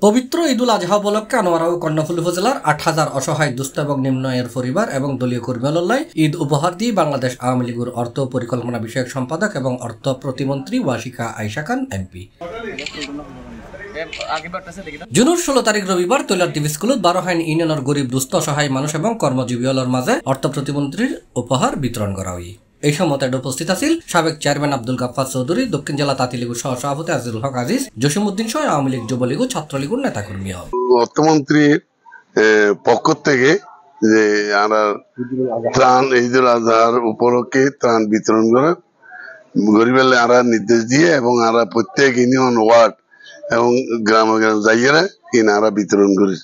পবিত্র ঈদুল আজহা উপলক্ষে আনোয়ারা ও কর্ণফুলী উপজেলার ৮,০০০ অসহায় দুস্থ এবং নিম্ন আয়ের পরিবার এবং দলীয় কর্মীলয় ঈদ উপহার দিয়ে বাংলাদেশ আওয়ামী লীগের অর্থ পরিকল্পনা বিষয়ক সম্পাদক এবং অর্থ প্রতিমন্ত্রী ওয়াসিকা আয়েশা খান এমপি। জুনের ১৬ তারিখ রবিবার তৈলার টিভি স্কুলত বারোহাইন ইউনিয়নের গরিব দুস্থ অসহায় মানুষ এবং কর্মজীবীদের মাঝে অর্থ প্রতিমন্ত্রীর উপহার বিতরণ করা হয়। এই সময় উপস্থিত আছেন সাবেক চেয়ারম্যান আব্দুল গাফফার চৌধুরী, দক্ষিণ জেলা তাঁতি লীগের সহসভাপতি আজিজুল হক আজিজ, জসিমউদ্দিন সহ আওয়ামী লীগ, যুবলীগ ও ছাত্রলীগের নেতাকর্মী। অর্থমন্ত্রীর পক্ষ থেকে যে আমরা ত্রাণ ঈদুল আজহার উপলক্ষে ত্রাণ বিতরণ করে গরিবের আমরা নির্দেশ দিয়ে এবং আমরা প্রত্যেক ইউনিয়ন ওয়ার্ড এবং গ্রামে গ্রামে যাইয়ে কিনারা বিতরণ করি।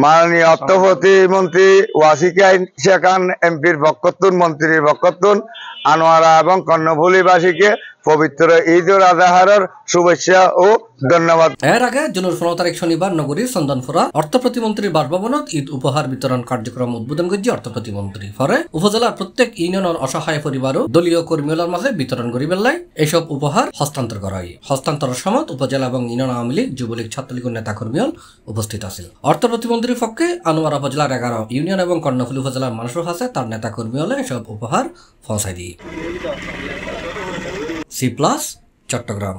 মাননীয় অর্থ প্রতিমন্ত্রী ওয়াসিকা আয়েশা খান এমপির পক্ষতুন মন্ত্রীর পক্ষতুন আনোয়ারা এবং কর্ণফুলীবাসীকে পবিত্র ঈদুল আজহার শুভেচ্ছা ও ধন্যবাদ। এর আগে জুনের ১৫ তারিখ শনিবার নগরীর চন্দনপুরা অর্থ প্রতিমন্ত্রীর বাসভবনত ঈদ উপহার বিতরণ কার্যক্রম উদ্বোধন করছে অর্থ প্রতিমন্ত্রী। পরে উপজেলার প্রত্যেক ইউনিয়নের অসহায় পরিবার ও দলীয় কর্মীদের মাঝে বিতরণ করিবেলাই এসব উপহার হস্তান্তর করা হয়। হস্তান্তরের সময় উপজেলা এবং ইউনিয়ন আওয়ামী লীগ, যুবলীগ, ছাত্রলীগের নেতাকর্মী উপস্থিত আছে। অর্থ প্রতিমন্ত্রীর পক্ষে আনোয়ারা উপজেলার ১১ ইউনিয়ন এবং কর্ণফুলী উপজেলার মানুষের কাছে তার নেতাকর্মী এসব উপহার পৌঁছায় দিয়ে। সি+, চট্টগ্রাম।